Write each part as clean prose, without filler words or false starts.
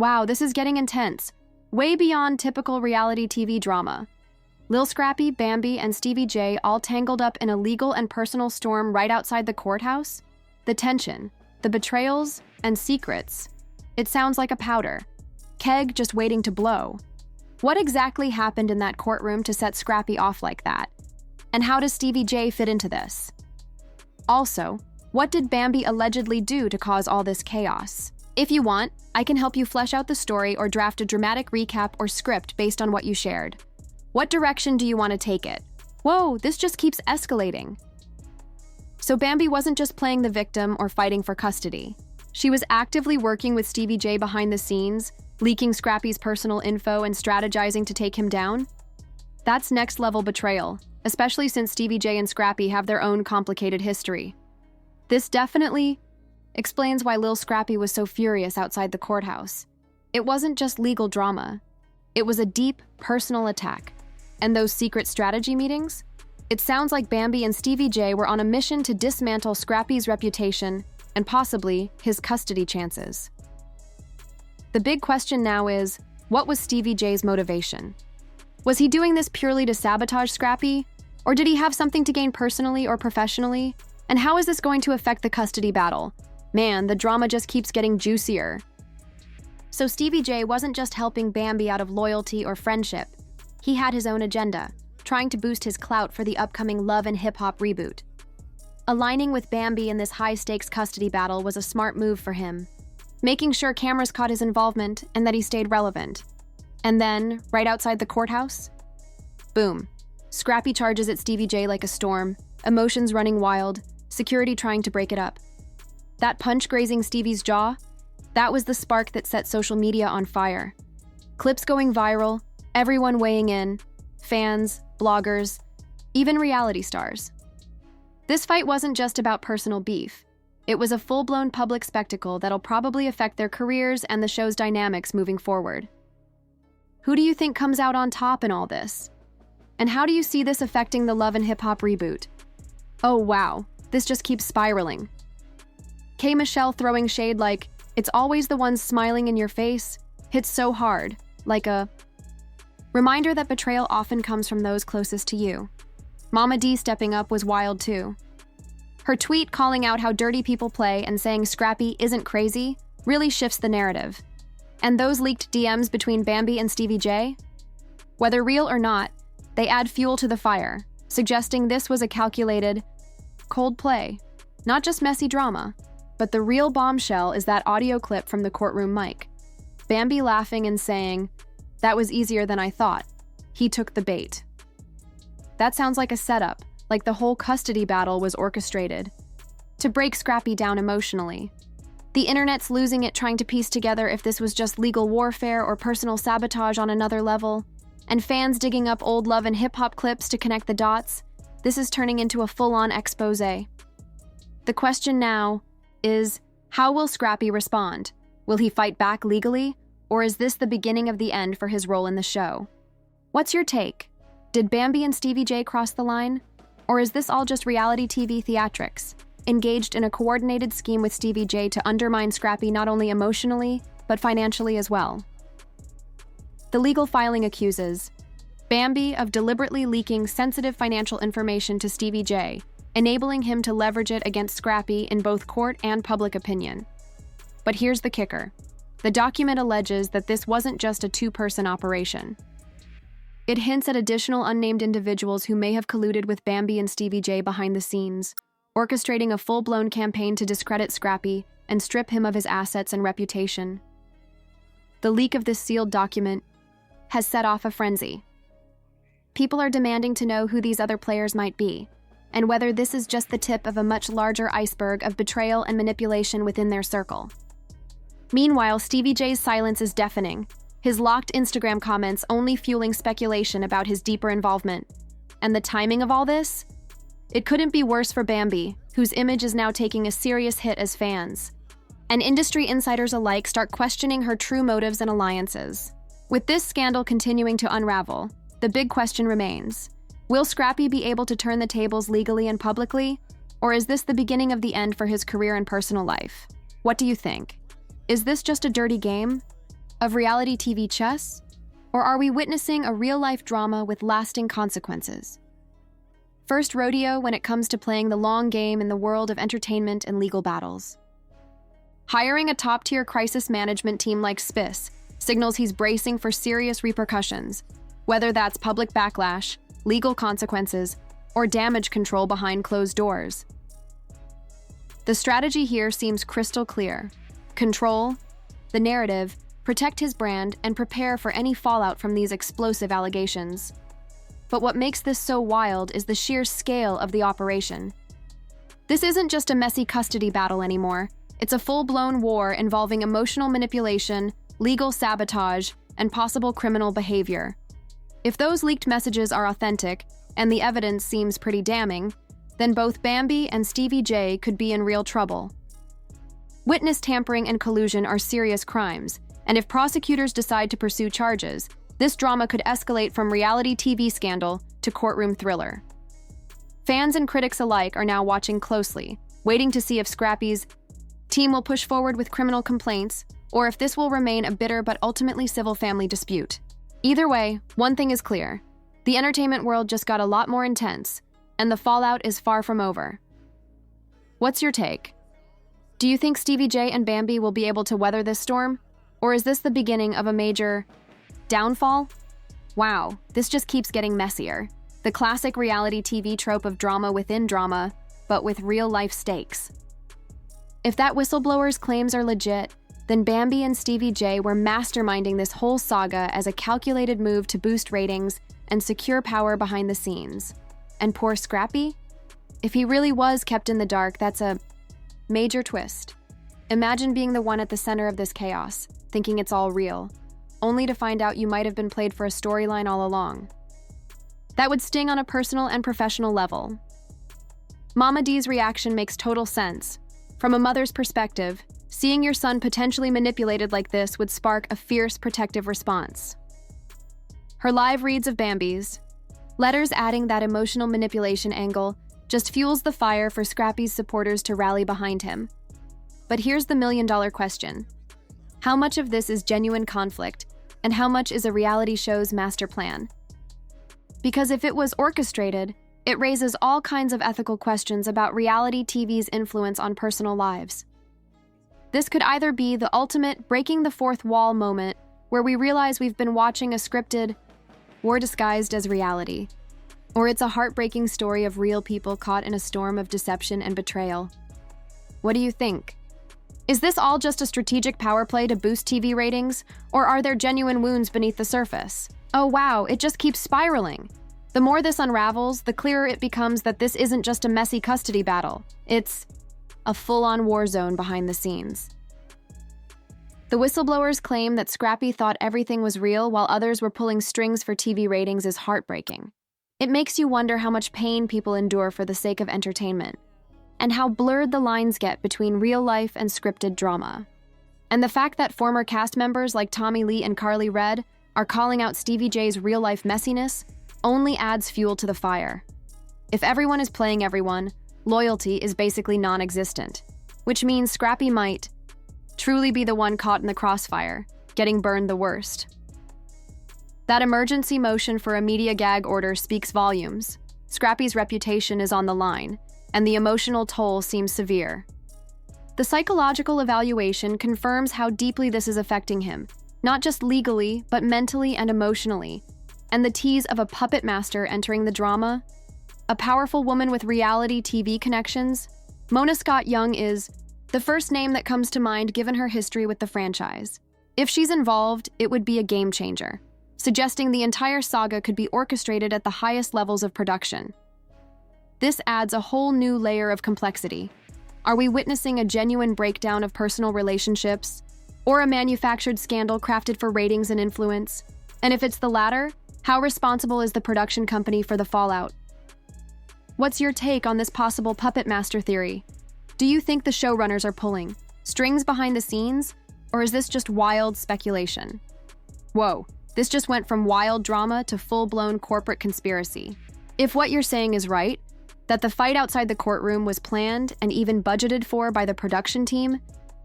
Wow, this is getting intense. Way beyond typical reality TV drama. Lil Scrappy, Bambi, and Stevie J all tangled up in a legal and personal storm right outside the courthouse? The tension, the betrayals, and secrets. It sounds like a powder. Keg just waiting to blow. What exactly happened in that courtroom to set Scrappy off like that? And how does Stevie J fit into this? Also, what did Bambi allegedly do to cause all this chaos? If you want, I can help you flesh out the story or draft a dramatic recap or script based on what you shared. What direction do you want to take it? Whoa, this just keeps escalating. So Bambi wasn't just playing the victim or fighting for custody. She was actively working with Stevie J behind the scenes, leaking Scrappy's personal info and strategizing to take him down? That's next-level betrayal, especially since Stevie J and Scrappy have their own complicated history. This definitely explains why Lil Scrappy was so furious outside the courthouse. It wasn't just legal drama. It was a deep, personal attack. And those secret strategy meetings? It sounds like Bambi and Stevie J were on a mission to dismantle Scrappy's reputation and possibly his custody chances. The big question now is, what was Stevie J's motivation? Was he doing this purely to sabotage Scrappy? Or did he have something to gain personally or professionally? And how is this going to affect the custody battle? Man, the drama just keeps getting juicier. So Stevie J wasn't just helping Bambi out of loyalty or friendship. He had his own agenda, trying to boost his clout for the upcoming Love and Hip Hop reboot. Aligning with Bambi in this high-stakes custody battle was a smart move for him, making sure cameras caught his involvement and that he stayed relevant. And then, right outside the courthouse, boom. Scrappy charges at Stevie J like a storm, emotions running wild, security trying to break it up. That punch grazing Stevie's jaw, that was the spark that set social media on fire. Clips going viral, everyone weighing in, fans, bloggers, even reality stars. This fight wasn't just about personal beef. It was a full-blown public spectacle that'll probably affect their careers and the show's dynamics moving forward. Who do you think comes out on top in all this? And how do you see this affecting the Love and Hip Hop reboot? Oh wow, this just keeps spiraling. K. Michelle throwing shade like, it's always the ones smiling in your face, hits so hard, like a reminder that betrayal often comes from those closest to you. Mama D stepping up was wild too. Her tweet calling out how dirty people play and saying Scrappy isn't crazy really shifts the narrative. And those leaked DMs between Bambi and Stevie J? Whether real or not, they add fuel to the fire, suggesting this was a calculated, cold play. Not just messy drama, but the real bombshell is that audio clip from the courtroom mic. Bambi laughing and saying, "That was easier than I thought. He took the bait." That sounds like a setup, like the whole custody battle was orchestrated to break Scrappy down emotionally. The internet's losing it trying to piece together if this was just legal warfare or personal sabotage on another level, and fans digging up old Love and Hip Hop clips to connect the dots. This is turning into a full-on expose. The question now is, how will Scrappy respond? Will he fight back legally, or is this the beginning of the end for his role in the show? What's your take? Did Bambi and Stevie J cross the line? Or is this all just reality TV theatrics, engaged in a coordinated scheme with Stevie J to undermine Scrappy not only emotionally, but financially as well? The legal filing accuses Bambi of deliberately leaking sensitive financial information to Stevie J, enabling him to leverage it against Scrappy in both court and public opinion. But here's the kicker. The document alleges that this wasn't just a two-person operation. It hints at additional unnamed individuals who may have colluded with Bambi and Stevie J behind the scenes, orchestrating a full-blown campaign to discredit Scrappy and strip him of his assets and reputation. The leak of this sealed document has set off a frenzy. People are demanding to know who these other players might be, and whether this is just the tip of a much larger iceberg of betrayal and manipulation within their circle. Meanwhile, Stevie J's silence is deafening, his locked Instagram comments only fueling speculation about his deeper involvement. And the timing of all this? It couldn't be worse for Bambi, whose image is now taking a serious hit as fans. And industry insiders alike start questioning her true motives and alliances. With this scandal continuing to unravel, the big question remains. Will Scrappy be able to turn the tables legally and publicly? Or is this the beginning of the end for his career and personal life? What do you think? Is this just a dirty game? of reality TV chess? Or are we witnessing a real-life drama with lasting consequences? First rodeo when it comes to playing the long game in the world of entertainment and legal battles. Hiring a top-tier crisis management team like SPIS signals he's bracing for serious repercussions, whether that's public backlash, legal consequences, or damage control behind closed doors. The strategy here seems crystal clear. Control the narrative, protect his brand, and prepare for any fallout from these explosive allegations. But what makes this so wild is the sheer scale of the operation. This isn't just a messy custody battle anymore. It's a full-blown war involving emotional manipulation, legal sabotage, and possible criminal behavior. If those leaked messages are authentic, and the evidence seems pretty damning, then both Bambi and Stevie J could be in real trouble. Witness tampering and collusion are serious crimes, and if prosecutors decide to pursue charges, this drama could escalate from reality TV scandal to courtroom thriller. Fans and critics alike are now watching closely, waiting to see if Scrappy's team will push forward with criminal complaints, or if this will remain a bitter but ultimately civil family dispute. Either way, one thing is clear. The entertainment world just got a lot more intense, and the fallout is far from over. What's your take? Do you think Stevie J and Bambi will be able to weather this storm? Or is this the beginning of a major downfall? Wow, this just keeps getting messier. The classic reality TV trope of drama within drama, but with real-life stakes. If that whistleblower's claims are legit, then Bambi and Stevie J were masterminding this whole saga as a calculated move to boost ratings and secure power behind the scenes. And poor Scrappy? If he really was kept in the dark, that's a major twist. Imagine being the one at the center of this chaos, thinking it's all real, only to find out you might have been played for a storyline all along. That would sting on a personal and professional level. Mama D's reaction makes total sense. From a mother's perspective, seeing your son potentially manipulated like this would spark a fierce protective response. Her live reads of Bambi's letters adding that emotional manipulation angle just fuels the fire for Scrappy's supporters to rally behind him. But here's the million-dollar question. How much of this is genuine conflict, and how much is a reality show's master plan? Because if it was orchestrated, it raises all kinds of ethical questions about reality TV's influence on personal lives. This could either be the ultimate breaking the fourth wall moment, where we realize we've been watching a scripted war disguised as reality, or it's a heartbreaking story of real people caught in a storm of deception and betrayal. What do you think? Is this all just a strategic power play to boost TV ratings, or are there genuine wounds beneath the surface? Oh wow, it just keeps spiraling. The more this unravels, the clearer it becomes that this isn't just a messy custody battle. It's a full-on war zone behind the scenes. The whistleblower's claim that Scrappy thought everything was real while others were pulling strings for TV ratings is heartbreaking. It makes you wonder how much pain people endure for the sake of entertainment, and how blurred the lines get between real life and scripted drama. And the fact that former cast members like Tommy Lee and Carly Red are calling out Stevie J's real-life messiness only adds fuel to the fire. If everyone is playing everyone, loyalty is basically non-existent, which means Scrappy might truly be the one caught in the crossfire, getting burned the worst. That emergency motion for a media gag order speaks volumes. Scrappy's reputation is on the line, and the emotional toll seems severe. The psychological evaluation confirms how deeply this is affecting him, not just legally, but mentally and emotionally. And the tease of a puppet master entering the drama? A powerful woman with reality TV connections? Mona Scott Young is the first name that comes to mind given her history with the franchise. If she's involved, it would be a game changer, suggesting the entire saga could be orchestrated at the highest levels of production. This adds a whole new layer of complexity. Are we witnessing a genuine breakdown of personal relationships, or a manufactured scandal crafted for ratings and influence? And if it's the latter, how responsible is the production company for the fallout? What's your take on this possible puppet master theory? Do you think the showrunners are pulling strings behind the scenes, or is this just wild speculation? Whoa, this just went from wild drama to full-blown corporate conspiracy. If what you're saying is right, that the fight outside the courtroom was planned and even budgeted for by the production team,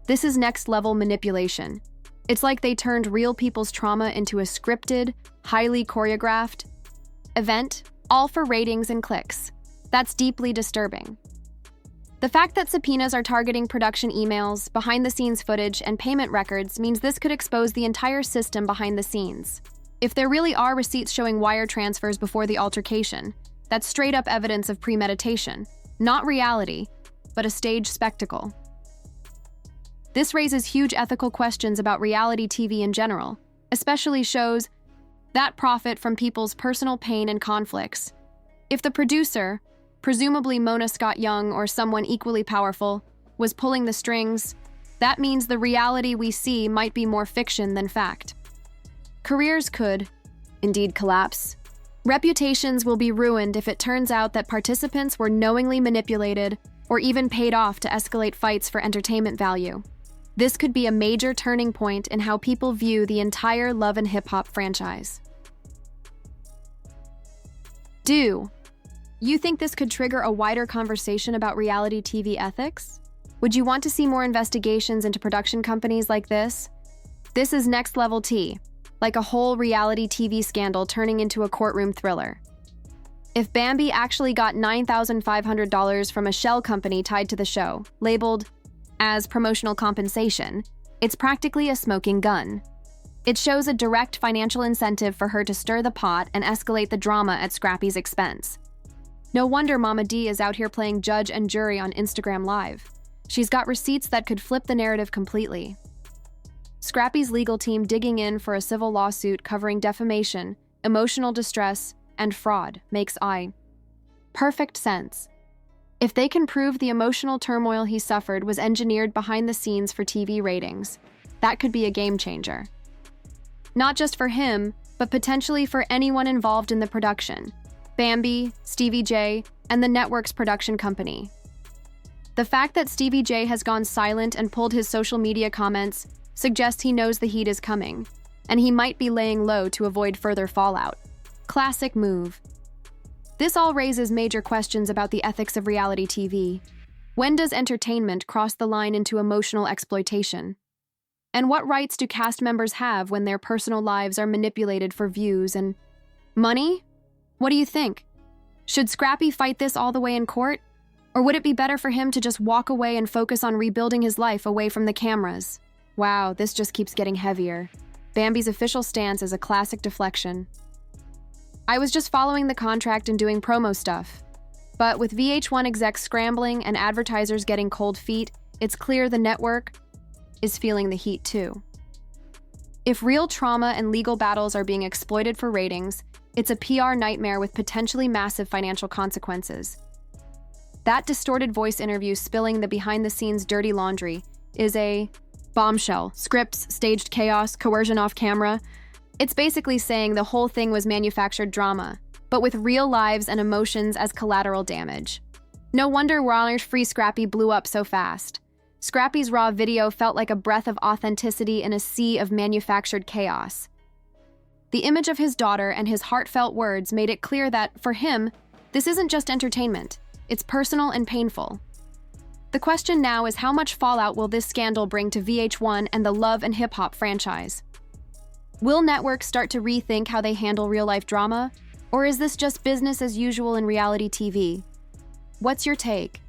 this is next-level manipulation. It's like they turned real people's trauma into a scripted, highly choreographed event, all for ratings and clicks. That's deeply disturbing. The fact that subpoenas are targeting production emails, behind-the-scenes footage, and payment records means this could expose the entire system behind the scenes. If there really are receipts showing wire transfers before the altercation, that's straight-up evidence of premeditation, not reality, but a staged spectacle. This raises huge ethical questions about reality TV in general, especially shows that profit from people's personal pain and conflicts. If the producer, presumably Mona Scott Young or someone equally powerful, was pulling the strings, that means the reality we see might be more fiction than fact. Careers could, indeed, collapse. Reputations will be ruined if it turns out that participants were knowingly manipulated or even paid off to escalate fights for entertainment value. This could be a major turning point in how people view the entire Love and Hip Hop franchise. Do you think this could trigger a wider conversation about reality TV ethics? Would you want to see more investigations into production companies like this? This is next level tea, like a whole reality TV scandal turning into a courtroom thriller. If Bambi actually got $9,500 from a shell company tied to the show, labeled as promotional compensation, it's practically a smoking gun. It shows a direct financial incentive for her to stir the pot and escalate the drama at Scrappy's expense. No wonder Mama D is out here playing judge and jury on Instagram Live. She's got receipts that could flip the narrative completely. Scrappy's legal team digging in for a civil lawsuit covering defamation, emotional distress, and fraud makes perfect sense. If they can prove the emotional turmoil he suffered was engineered behind the scenes for TV ratings, that could be a game changer. Not just for him, but potentially for anyone involved in the production: Bambi, Stevie J, and the network's production company. The fact that Stevie J has gone silent and pulled his social media comments suggests he knows the heat is coming, and he might be laying low to avoid further fallout. Classic move. This all raises major questions about the ethics of reality TV. When does entertainment cross the line into emotional exploitation? And what rights do cast members have when their personal lives are manipulated for views and money? What do you think? Should Scrappy fight this all the way in court? Or would it be better for him to just walk away and focus on rebuilding his life away from the cameras? Wow, this just keeps getting heavier. Bambi's official stance is a classic deflection. I was just following the contract and doing promo stuff. But with VH1 execs scrambling and advertisers getting cold feet, it's clear the network is feeling the heat too. If real trauma and legal battles are being exploited for ratings, it's a PR nightmare with potentially massive financial consequences. That distorted voice interview spilling the behind-the-scenes dirty laundry is a bombshell. Scripts, staged chaos, coercion off camera. It's basically saying the whole thing was manufactured drama, but with real lives and emotions as collateral damage. No wonder Warner's Free Scrappy blew up so fast. Scrappy's raw video felt like a breath of authenticity in a sea of manufactured chaos. The image of his daughter and his heartfelt words made it clear that, for him, this isn't just entertainment. It's personal and painful. The question now is how much fallout will this scandal bring to VH1 and the Love and Hip Hop franchise? Will networks start to rethink how they handle real-life drama? Or is this just business as usual in reality TV? What's your take?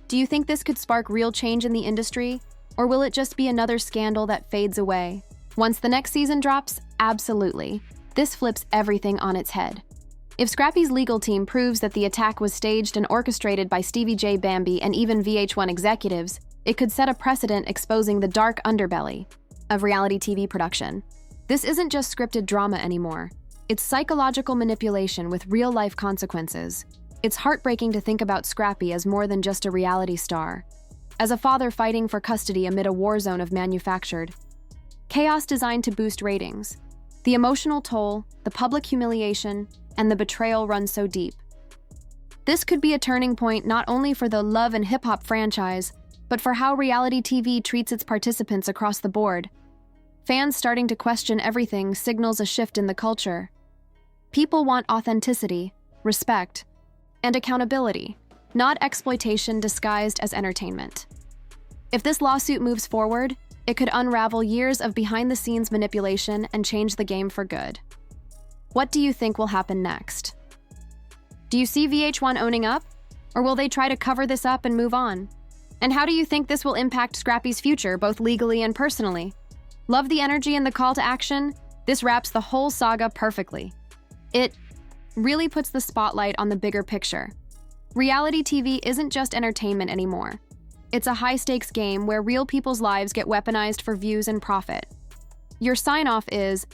Do you think this could spark real change in the industry? Or will it just be another scandal that fades away? Once the next season drops, absolutely. This flips everything on its head. If Scrappy's legal team proves that the attack was staged and orchestrated by Stevie J, Bambi, and even VH1 executives, it could set a precedent exposing the dark underbelly of reality TV production. This isn't just scripted drama anymore. It's psychological manipulation with real-life consequences. It's heartbreaking to think about Scrappy as more than just a reality star, as a father fighting for custody amid a war zone of manufactured chaos designed to boost ratings. The emotional toll, the public humiliation, and the betrayal run so deep. This could be a turning point not only for the Love and Hip Hop franchise, but for how reality TV treats its participants across the board. Fans starting to question everything signals a shift in the culture. People want authenticity, respect, and accountability, not exploitation disguised as entertainment. If this lawsuit moves forward, It could unravel years of behind-the-scenes manipulation and change the game for good. What do you think will happen next? Do you see VH1 owning up? Or will they try to cover this up and move on? And how do you think this will impact Scrappy's future, both legally and personally? Love the energy and the call to action? This wraps the whole saga perfectly. It really puts the spotlight on the bigger picture. Reality TV isn't just entertainment anymore. It's a high-stakes game where real people's lives get weaponized for views and profit. Your sign-off is,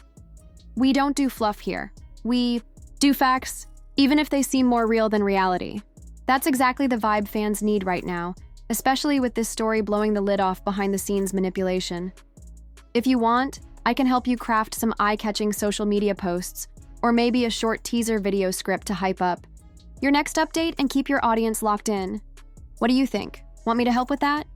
we don't do fluff here. We do facts, even if they seem more real than reality. That's exactly the vibe fans need right now, especially with this story blowing the lid off behind-the-scenes manipulation. If you want, I can help you craft some eye-catching social media posts, or maybe a short teaser video script to hype up your next update and keep your audience locked in. What do you think? Want me to help with that?